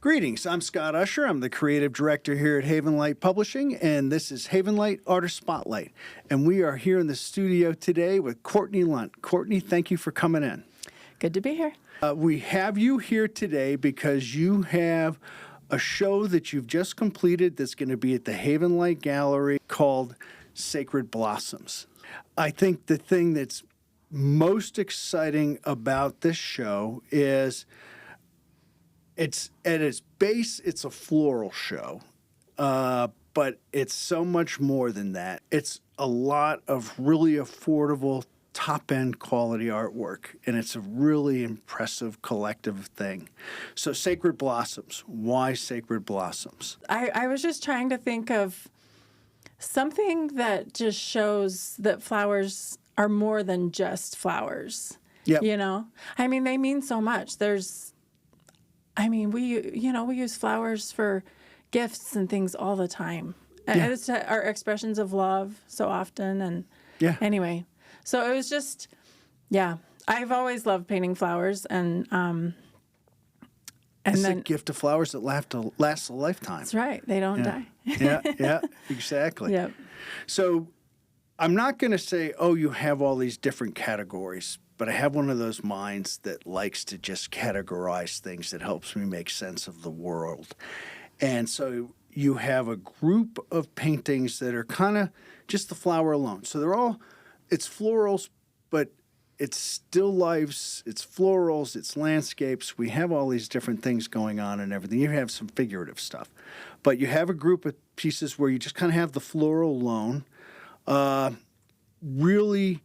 Greetings, I'm Scott Usher. I'm the creative director here at Haven Light Publishing, and this is Haven Light Artist Spotlight. And we are here in the studio today with Courtney Lunt. Courtney, thank you for coming in. Good to be here. We have you here today because you have a show that you've just completed that's going to be at the Haven Light Gallery called Sacred Blossoms. I think the thing that's most exciting about this show is it's at its base, it's a floral show, but it's so much more than that. It's a lot of really affordable, top-end quality artwork, and it's a really impressive collective thing. So Sacred Blossoms, why Sacred Blossoms? I was just trying to think of something that just shows that flowers are more than just flowers. Yep. You know? I mean, they mean so much. We use flowers for gifts and things all the time. Yeah. And it's our expressions of love so often. And Yeah. anyway, so it was just, yeah. I've always loved painting flowers, and It's then a gift of flowers that lasts a lifetime. that's right. They don't die. Yeah, exactly. Yep. So I'm not going to say, oh, you have all these different categories, but I have one of those minds that likes to just categorize things that helps me make sense of the world. And so you have a group of paintings that are kind of just the flower alone. So it's florals, but it's still lifes, it's florals, it's landscapes. We have all these different things going on and everything. You have some figurative stuff. But you have a group of pieces where you just kind of have the floral alone. Really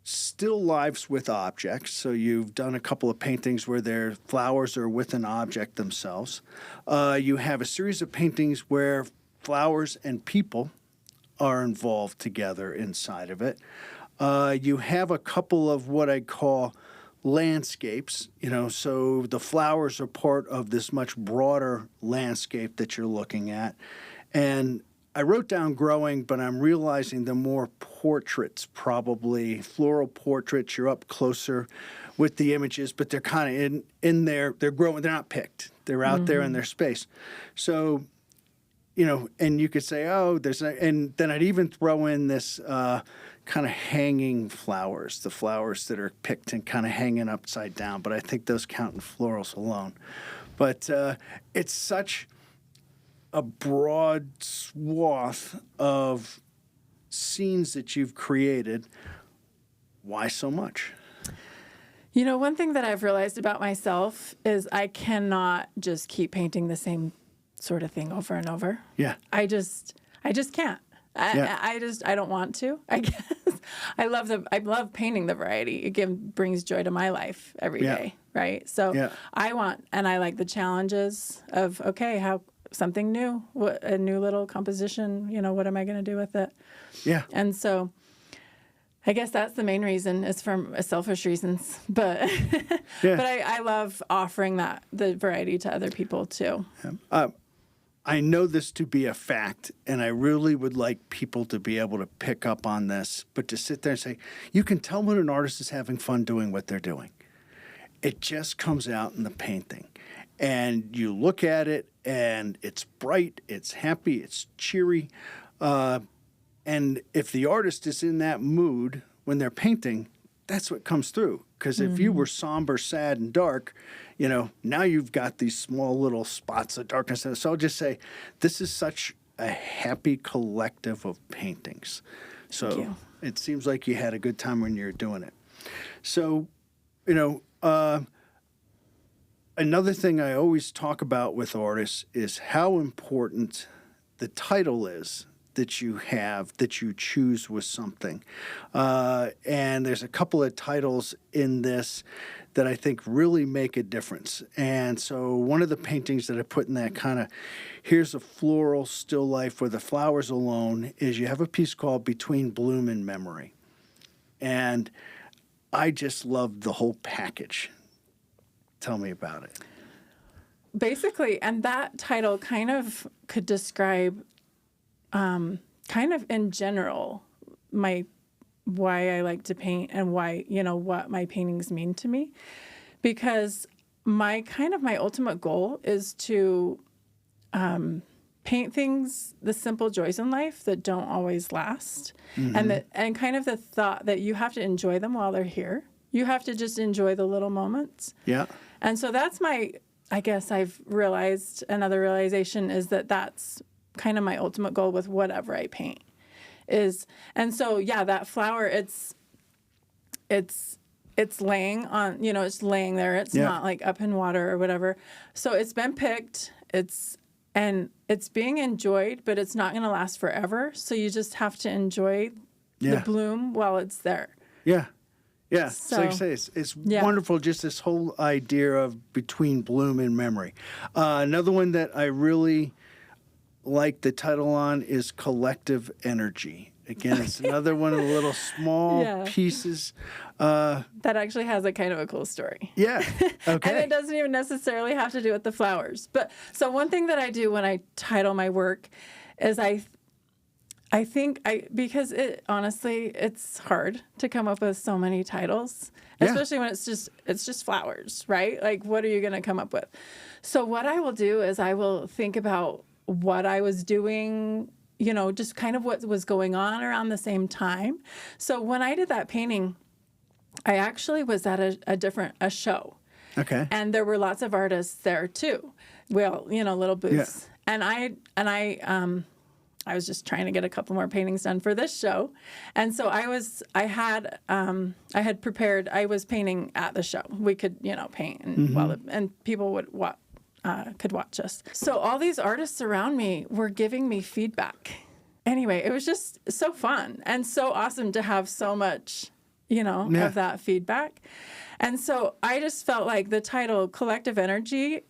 still lives with objects. So you've done a couple of paintings where their flowers are with an object themselves. You have a series of paintings where flowers and people are involved together inside of it. You have a couple of what I call landscapes, so the flowers are part of this much broader landscape that you're looking at. And I wrote down growing, but I'm realizing the more portraits, probably floral portraits, you're up closer with the images, but they're kind of in there, they're growing, they're not picked. They're out there in their space. So, and you could say, oh, and then I'd even throw in this kind of hanging flowers, the flowers that are picked and kind of hanging upside down, but I think those count in florals alone. But it's such a broad swath of scenes that you've created. Why so much? One thing that I've realized about myself is I cannot just keep painting the same sort of thing over and over. Yeah. I just can't. I don't want to. I guess I love painting the variety. It brings joy to my life every day, right? So I like the challenges of something new, a new little composition. What am I going to do with it? Yeah. And so I guess that's the main reason, is for selfish reasons. But but I love offering the variety to other people too. I know this to be a fact, and I really would like people to be able to pick up on this, but to sit there and say, you can tell when an artist is having fun doing what they're doing. It just comes out in the painting. And you look at it, and it's bright, it's happy, it's cheery. And if the artist is in that mood when they're painting, that's what comes through. Because if you were somber, sad, and dark, now you've got these small little spots of darkness. So I'll just say, this is such a happy collective of paintings. So it seems like you had a good time when you were doing it. So, another thing I always talk about with artists is how important the title is that you have, that you choose with something. And there's a couple of titles in this that I think really make a difference. And so one of the paintings that I put in that kind of, here's a floral still life where the flowers alone, is you have a piece called Between Bloom and Memory. And I just loved the whole package. Tell me about it. Basically, and that title kind of could describe, kind of in general, why I like to paint and why, what my paintings mean to me. Because my ultimate goal is to paint things, the simple joys in life that don't always last, and kind of the thought that you have to enjoy them while they're here. You have to just enjoy the little moments. Yeah. And so that's I guess I've realized, another realization is that that's kind of my ultimate goal with whatever I paint and so, yeah, that flower, it's laying on, it's laying there. It's not like up in water or whatever. So it's been picked. It's being enjoyed, but it's not going to last forever. So you just have to enjoy the bloom while it's there. Yeah. Yeah. So like I say, it's wonderful, just this whole idea of between bloom and memory. Another one that I really like the title on is Collective Energy. Again, it's another one of the little small pieces. That actually has a kind of a cool story. Yeah. Okay. And it doesn't even necessarily have to do with the flowers. But so one thing that I do when I title my work is because honestly, it's hard to come up with so many titles, especially when it's just flowers, right? Like, what are you going to come up with? So what I will do is I will think about what I was doing, just kind of what was going on around the same time. So when I did that painting, I actually was at a show. Okay. And there were lots of artists there too. Well, little booths. Yeah. And I was just trying to get a couple more paintings done for this show. And so I had prepared, I was painting at the show. We could, paint and people could watch us. So all these artists around me were giving me feedback. Anyway, it was just so fun and so awesome to have so much, of that feedback. And so I just felt like the title Collective Energy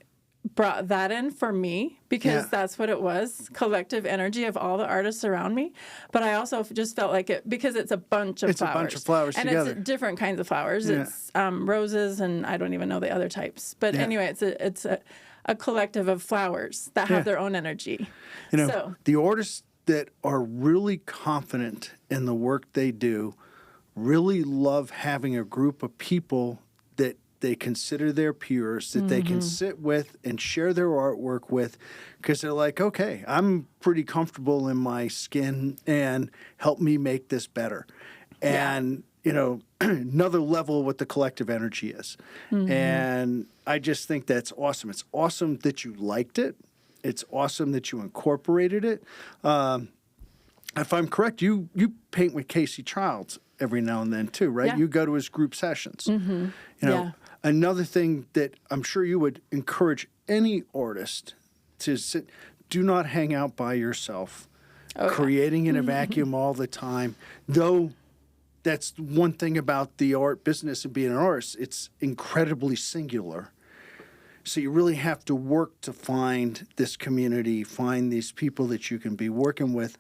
brought that in for me because that's what it was, collective energy of all the artists around me. But I also just felt like it, because it's a bunch of flowers. It's a bunch of flowers and together. And it's different kinds of flowers. Yeah. It's roses and I don't even know the other types. But anyway, it's a collective of flowers that have their own energy. The artists that are really confident in the work they do really love having a group of people that they consider their peers, that they can sit with and share their artwork with, because they're like, okay, I'm pretty comfortable in my skin and help me make this better. And, another level of what the collective energy is. And I just think that's awesome. It's awesome that you liked it. It's awesome that you incorporated it. If I'm correct, you paint with Casey Childs every now and then too, right? Yeah. You go to his group sessions. Another thing that I'm sure you would encourage any artist to sit, do not hang out by yourself, creating in a vacuum all the time. Though that's one thing about the art business and being an artist, it's incredibly singular. So you really have to work to find this community, find these people that you can be working with,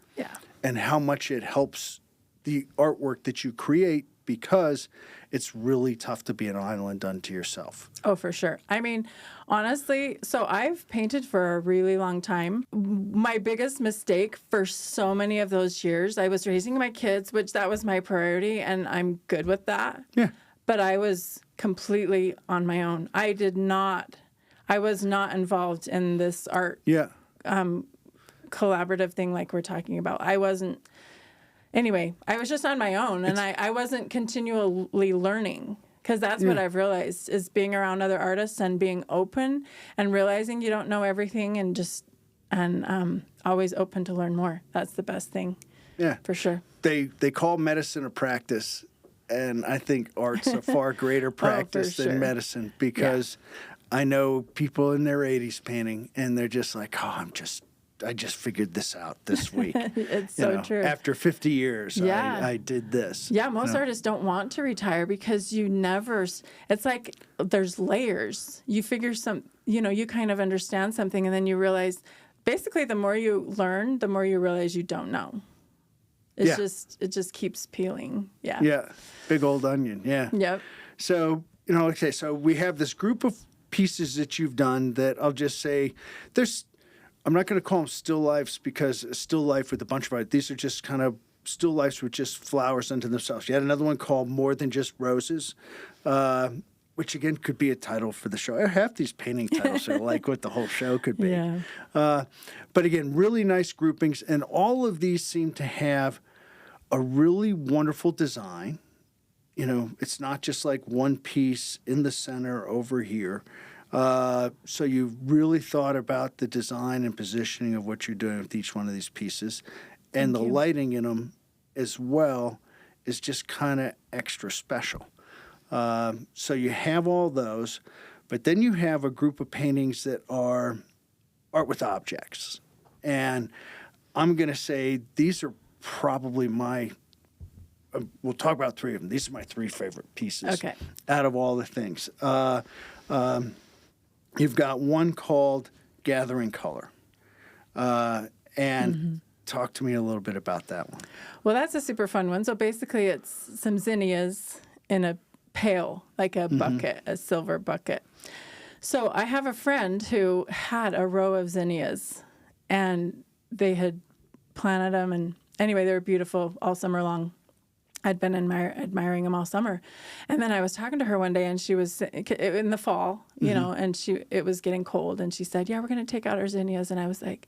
and how much it helps the artwork that you create, because it's really tough to be an island unto yourself. Oh, for sure. I mean, honestly, so I've painted for a really long time. My biggest mistake for so many of those years, I was raising my kids, which that was my priority, and I'm good with that. Yeah. But I was completely on my own. I was not involved in this art collaborative thing like we're talking about. I wasn't. Anyway, I was just on my own, and I wasn't continually learning, because that's what I've realized is being around other artists and being open and realizing you don't know everything, and always open to learn more. That's the best thing. Yeah, for sure. They call medicine a practice, and I think art's a far greater practice than medicine, because I know people in their 80s painting, and they're just like, I just figured this out this week. It's so true. After 50 years, I did this. Yeah, most artists don't want to retire because it's like there's layers. You figure you kind of understand something, and then you realize, basically, the more you learn, the more you realize you don't know. It just keeps peeling. Yeah. Yeah. Big old onion. Yeah. Yep. So, okay, so we have this group of pieces that you've done that I'll just say I'm not going to call them still lifes, because a still life with a bunch of art, these are just kind of still lifes with just flowers unto themselves. You had another one called More Than Just Roses. which again could be a title for the show. Half these painting titles are like what the whole show could be. Yeah. But again, really nice groupings, and all of these seem to have a really wonderful design. You know, it's not just like one piece in the center over here. So you've really thought about the design and positioning of what you're doing with each one of these pieces. And the lighting in them as well is just kind of extra special. So you have all those, but then you have a group of paintings that are art with objects. And I'm going to say these are probably we'll talk about three of them. These are my three favorite pieces out of all the things. You've got one called Gathering Color. And talk to me a little bit about that one. Well, that's a super fun one. So basically it's some zinnias in a pail, like a bucket, a silver bucket. So I have a friend who had a row of zinnias, and they had planted them. And anyway, they were beautiful all summer long. I'd been admiring them all summer. And then I was talking to her one day, and she was in the fall, you know, and it was getting cold. And she said, yeah, we're going to take out our zinnias. And I was like,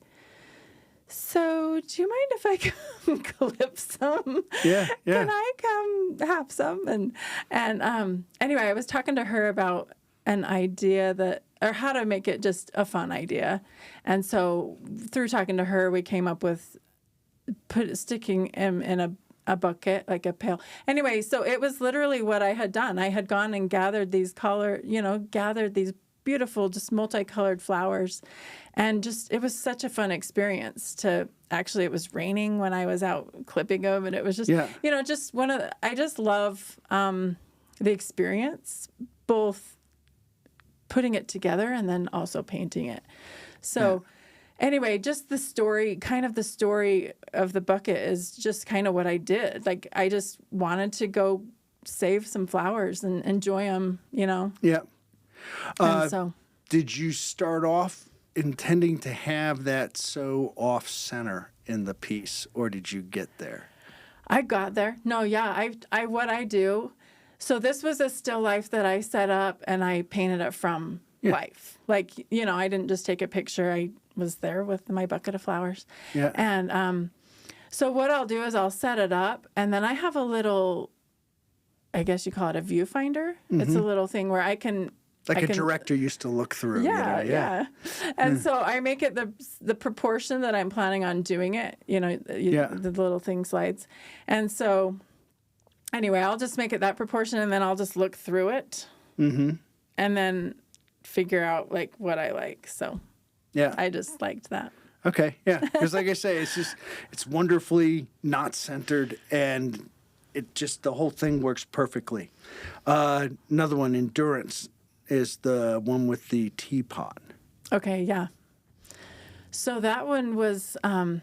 so do you mind if I come clip some? Yeah. Can I come have some? And anyway, I was talking to her about an idea or how to make it just a fun idea. And so through talking to her, we came up with sticking him in a bucket, like a pail. Anyway, so it was literally what I had done. I had gone and gathered these beautiful, just multicolored flowers. And it was such a fun experience it was raining when I was out clipping them. And it was just, I just love the experience, both putting it together and then also painting it. So anyway, just the story of the bucket is just kind of what I did. Like, I just wanted to go save some flowers and enjoy them, you know? Yeah. So, did you start off intending to have that so off center in the piece, or did you get there? I got there. No, yeah. What I do. So this was a still life that I set up, and I painted it from life. Like, you know, I didn't just take a picture. I was there with my bucket of flowers. Yeah. And so what I'll do is I'll set it up, and then I have a little, I guess you call it a viewfinder. It's a little thing where I can. Like a director used to look through. Yeah. And so I make it the proportion that I'm planning on doing it, the little thing slides. And so anyway, I'll just make it that proportion, and then I'll just look through it and then figure out like what I like. So I just liked that. Okay. Yeah. Because like I say, it's wonderfully not centered, and the whole thing works perfectly. Another one, Endurance, is the one with the teapot. Okay, yeah. So that one was a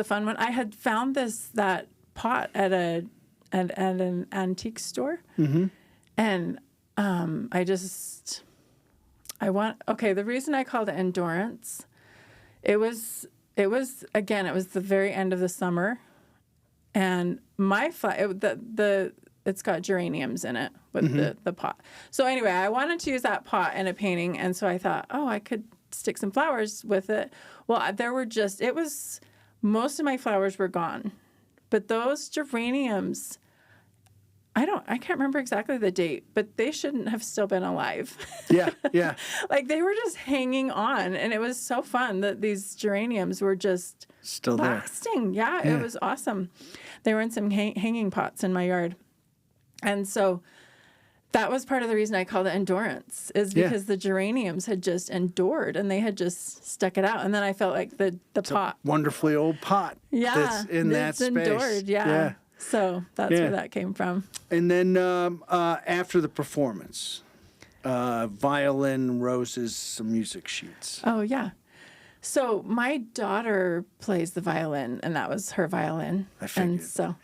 fun one. I had found that pot at an antique store, and the reason I called it Endurance, it was the very end of the summer, and it's got geraniums in it with the pot. So anyway, I wanted to use that pot in a painting, and so I thought, I could stick some flowers with it. Well, most of my flowers were gone, but those geraniums, I can't remember exactly the date, but they shouldn't have still been alive. Yeah. Like, they were just hanging on, and it was so fun that these geraniums were just still lasting. Yeah, it was awesome. They were in some hanging pots in my yard. And so that was part of the reason I called it Endurance, is because the geraniums had just endured, and they had just stuck it out. And then I felt like the pot. Wonderfully old pot. Yeah. That's in that space. Endured, yeah. So that's where that came from. And then after the performance, violin, roses, some music sheets. Oh, yeah. So my daughter plays the violin, and that was her violin. I figured. And so,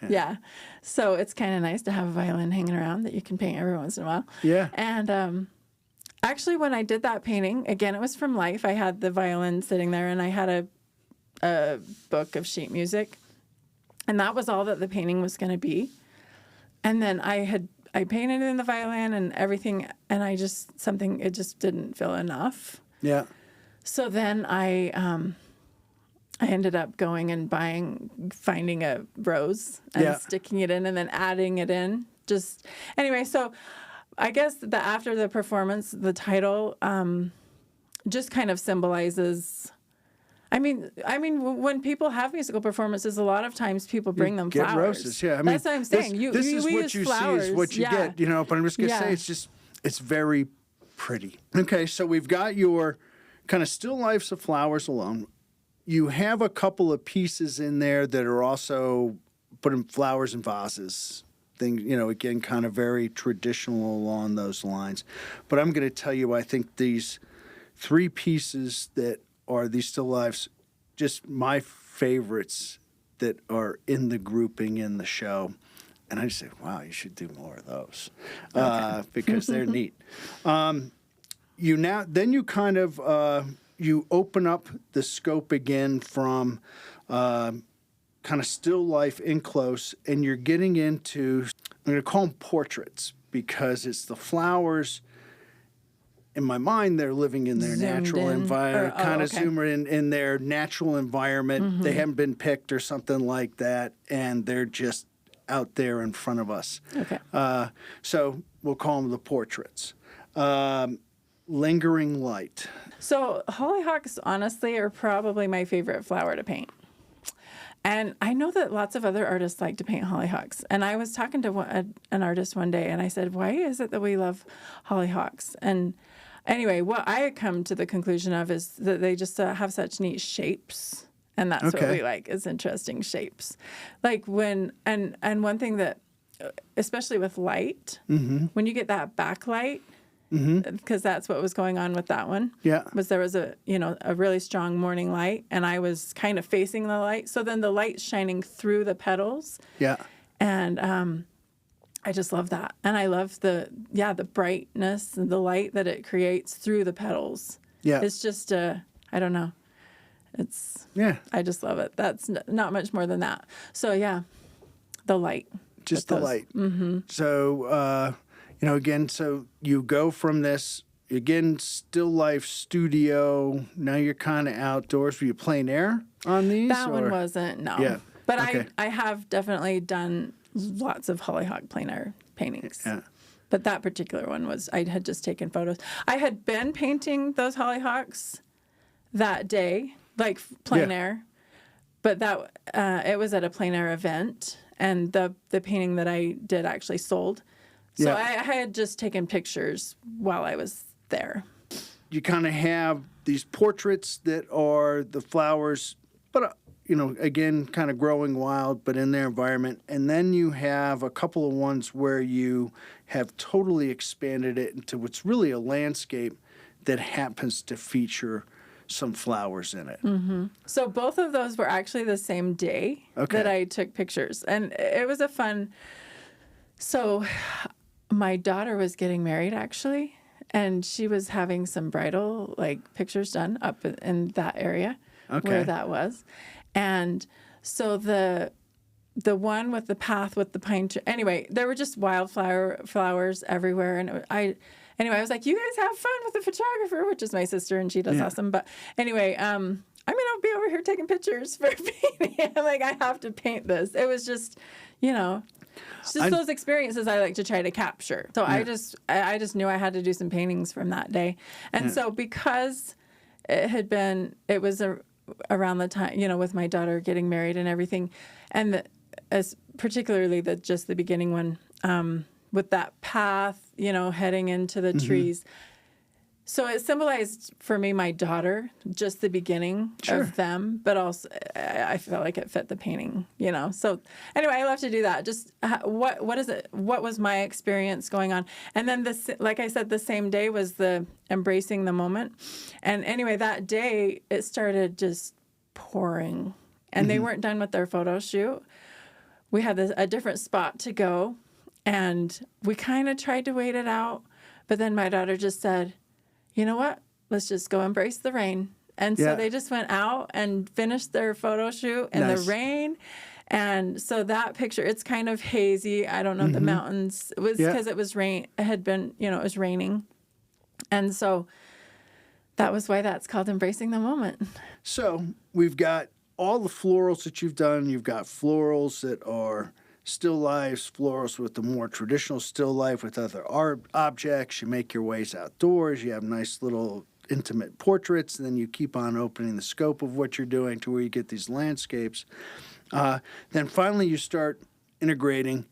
So it's kind of nice to have a violin hanging around that you can paint every once in a while. Yeah. And actually, when I did that painting, again, it was from life. I had the violin sitting there, and I had a book of sheet music. And that was all that the painting was going to be. And then I I painted in the violin and everything, and it just didn't feel enough. Yeah. So then I ended up going and finding a rose and sticking it in and then adding it in. So I guess that after the performance, the title just kind of symbolizes. I mean, when people have musical performances, a lot of times people bring them get flowers. Roses, yeah. I mean, that's what I'm saying. This is what you flowers. see is what you get, But I'm just gonna say it's very pretty. Okay, so we've got your kind of still lifes of flowers alone. You have a couple of pieces in there that are also putting flowers in vases. Things, again, kind of very traditional along those lines. But I'm going to tell you, I think these 3 pieces that are these still lifes, just my favorites that are in the grouping in the show. And I just say, wow, you should do more of those because they're neat. You kind of you open up the scope again from kind of still life in close, and you're getting into, I'm going to call them portraits because it's the flowers. In my mind, they're living in their natural environment, zoomer in their natural environment. Mm-hmm. They haven't been picked or something like that, and they're just out there in front of us. Okay. So we'll call them the portraits. Lingering light. So hollyhocks, honestly, are probably my favorite flower to paint. And I know that lots of other artists like to paint hollyhocks. And I was talking to an artist one day, and I said, why is it that we love hollyhocks? And anyway, what I had come to the conclusion of is that they just have such neat shapes. And that's what we like, is interesting shapes. Like and one thing that, especially with light, when you get that backlight, because that's what was going on with that one. Yeah, was there was a really strong morning light, and I was kind of facing the light. So then the light's shining through the petals. Yeah, and I just love that, and I love the brightness and the light that it creates through the petals. Yeah, it's just I don't know, I just love it. That's not much more than that. So yeah, the light, just the light. Mm-hmm. So. Again, so you go from this, again, still life studio. Now you're kind of outdoors. Were you plein air on these? That one wasn't, no. Yeah. But I have definitely done lots of hollyhock plein air paintings. Yeah. But that particular one I had just taken photos. I had been painting those hollyhocks that day, like plein air. But it was at a plein air event, and the painting that I did actually sold. So I had just taken pictures while I was there. You kind of have these portraits that are the flowers, but, again, kind of growing wild, but in their environment. And then you have a couple of ones where you have totally expanded it into what's really a landscape that happens to feature some flowers in it. Mm-hmm. So both of those were actually the same day that I took pictures. And it was a fun... So... My daughter was getting married, actually, and she was having some bridal pictures done up in that area where that was. And so the one with the path with the pine tree, anyway, there were just flowers everywhere. And I was like, you guys have fun with the photographer, which is my sister, and she does awesome. But anyway, I'll be over here taking pictures for painting. I'm like, I have to paint this. It was just, those experiences I like to try to capture. So I just knew I had to do some paintings from that day. And so because it was around the time, with my daughter getting married and everything, and as particularly the beginning one, with that path, heading into the trees. So it symbolized for me my daughter, just the beginning of them, but also I felt like it fit the painting, So anyway, I love to do that. Just what is it? What was my experience going on? And then like I said, the same day was the embracing the moment. And anyway, that day it started just pouring, and they weren't done with their photo shoot. We had a different spot to go, and we kind of tried to wait it out, but then my daughter just said, you know what? Let's just go embrace the rain. And so they just went out and finished their photo shoot in the rain. And so that picture, it's kind of hazy. I don't know the mountains. It was because it was it had been, it was raining. And so that was why that's called Embracing the Moment. So we've got all the florals that you've done. You've got florals that are still lifes, florals with the more traditional still life with other art objects. You make your ways outdoors. You have nice little intimate portraits, and then you keep on opening the scope of what you're doing to where you get these landscapes. Then finally you start integrating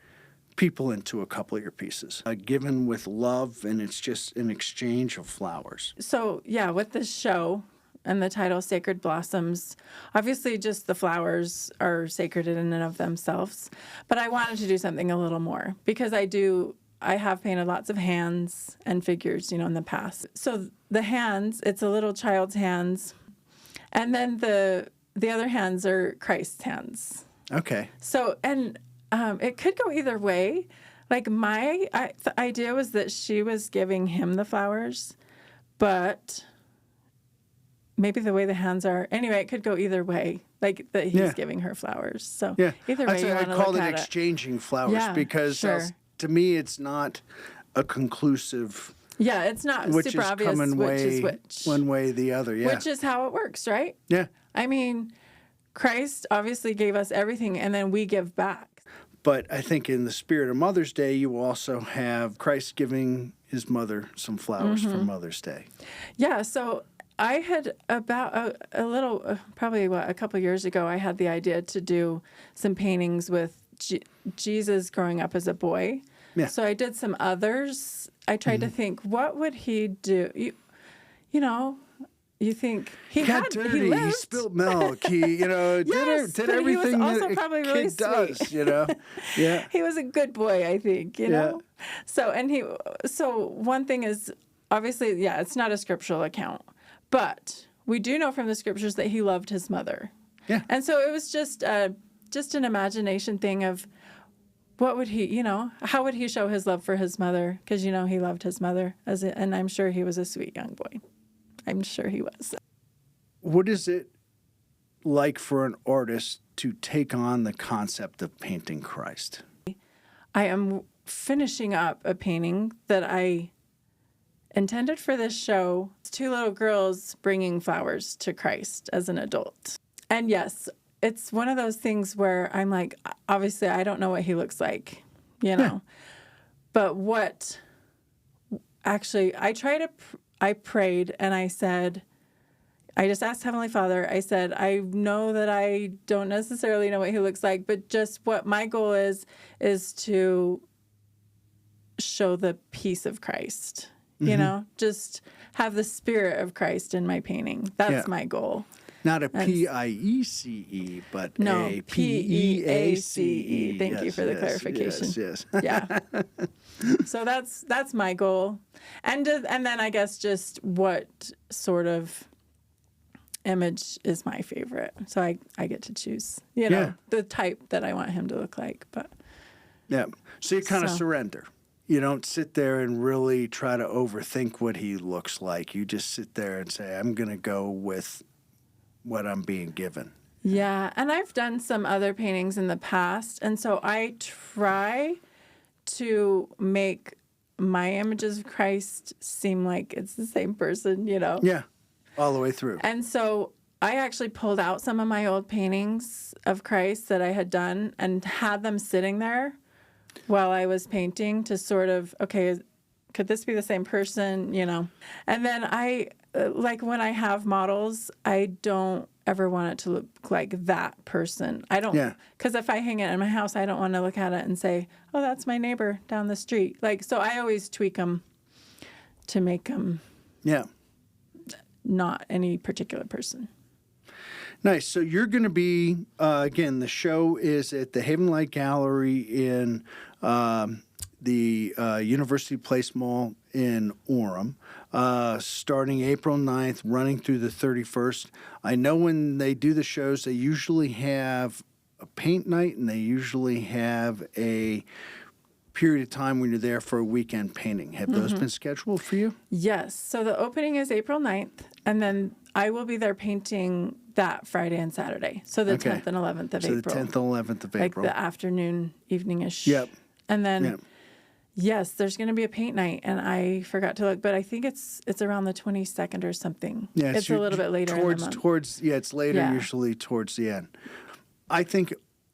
people into a couple of your pieces, given with love, and it's just an exchange of flowers. So, yeah, with this show and the title Sacred Blossoms, obviously just the flowers are sacred in and of themselves, but I wanted to do something a little more because I have painted lots of hands and figures, in the past. So the hands, it's a little child's hands, and then the other hands are Christ's hands. Okay. So, and it could go either way. Like the idea was that she was giving him the flowers, but maybe the way the hands are. Anyway, it could go either way. Like that he's giving her flowers. So either way, I call it exchanging flowers because to me, it's not a conclusive. Yeah, it's not super obvious which is which. One way or the other, Which is how it works, right? Yeah. I mean, Christ obviously gave us everything, and then we give back. But I think in the spirit of Mother's Day, you also have Christ giving his mother some flowers for Mother's Day. Yeah, so I had about probably a couple years ago, I had the idea to do some paintings with Jesus growing up as a boy. Yeah. So I did some others. I tried to think, what would he do? You think he got dirty, he spilled milk, he did everything that a kid does, Yeah. He was a good boy, I think, know. So one thing is obviously, it's not a scriptural account, but we do know from the scriptures that he loved his mother. Yeah. And so it was just an imagination thing of what would he, how would he show his love for his mother? Because, he loved his mother, and I'm sure he was a sweet young boy. I'm sure he was. What is it like for an artist to take on the concept of painting Christ? I am finishing up a painting that I intended for this show. It's two little girls bringing flowers to Christ as an adult. And yes, it's one of those things where I'm like, obviously, I don't know what he looks like, But what actually, I prayed and I said, I just asked Heavenly Father, I said, I know that I don't necessarily know what he looks like, but just what my goal is to show the peace of Christ, just have the spirit of Christ in my painting. That's my goal. Not a P-I-E-C-E, but a P-E-A-C-E. Thank you for the clarification. Yes. Yeah. So that's my goal. And then I guess just what sort of image is my favorite. So I get to choose, the type that I want him to look like. But yeah. So you kind of surrender. You don't sit there and really try to overthink what he looks like. You just sit there and say, I'm going to go with what I'm being given. Yeah, and I've done some other paintings in the past, and so I try to make my images of Christ seem like it's the same person, Yeah, all the way through. And so I actually pulled out some of my old paintings of Christ that I had done and had them sitting there while I was painting to sort of, okay, could this be the same person, And then like when I have models, I don't ever want it to look like that person. I don't, because if I hang it in my house, I don't want to look at it and say, oh, that's my neighbor down the street. Like, so I always tweak them to make them not any particular person. Nice. So you're going to be, again, the show is at the Haven Light Gallery in the University Place Mall in Orem, starting April 9th, running through the 31st. I know when they do the shows, they usually have a paint night, and they usually have a period of time when you're there for a weekend painting. Have those been scheduled for you? Yes. So the opening is April 9th, and then I will be there painting that Friday and Saturday. So the 10th and 11th of April. So the 10th and 11th of April. Like the afternoon, evening-ish. Yep. And then, yes, there's going to be a paint night, and I forgot to look, but I think it's around the 22nd or something. Yeah, it's a little bit later in the month. It's later, usually towards the end. I think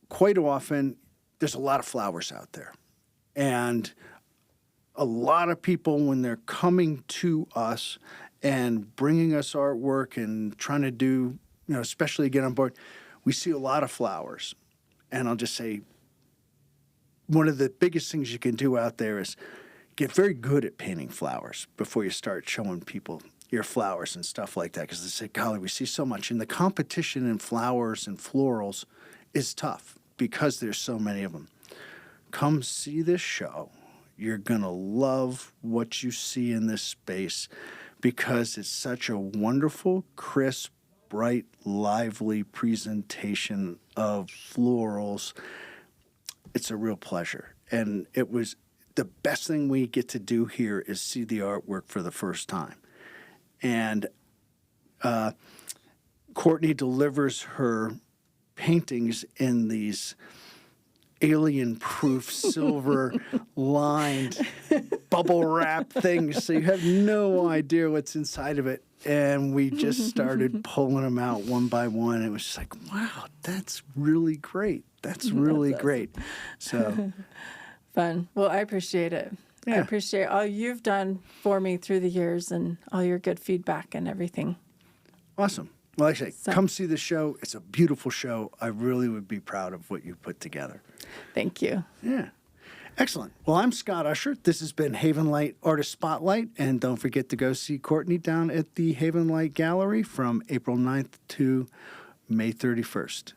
quite often there's a lot of flowers out there. And a lot of people, when they're coming to us and bringing us artwork and trying to do, especially get on board, we see a lot of flowers. And I'll just say, one of the biggest things you can do out there is get very good at painting flowers before you start showing people your flowers and stuff like that. Because they say, golly, we see so much. And the competition in flowers and florals is tough because there's so many of them. Come see this show. You're going to love what you see in this space because it's such a wonderful, crisp, bright, lively presentation of florals. It's a real pleasure. And it was the best thing we get to do here is see the artwork for the first time. And Courtney delivers her paintings in these alien-proof, silver-lined, bubble-wrap things, so you have no idea what's inside of it. And we just started pulling them out one by one. It was just like, wow, that's really great. That's really great. So fun. Well, I appreciate it. Yeah. I appreciate all you've done for me through the years and all your good feedback and everything. Awesome. Well, like I say, come see the show. It's a beautiful show. I really would be proud of what you put together. Thank you. Yeah. Excellent. Well, I'm Scott Usher. This has been Haven Light Artist Spotlight. And don't forget to go see Courtney down at the Haven Light Gallery from April 9th to May 31st.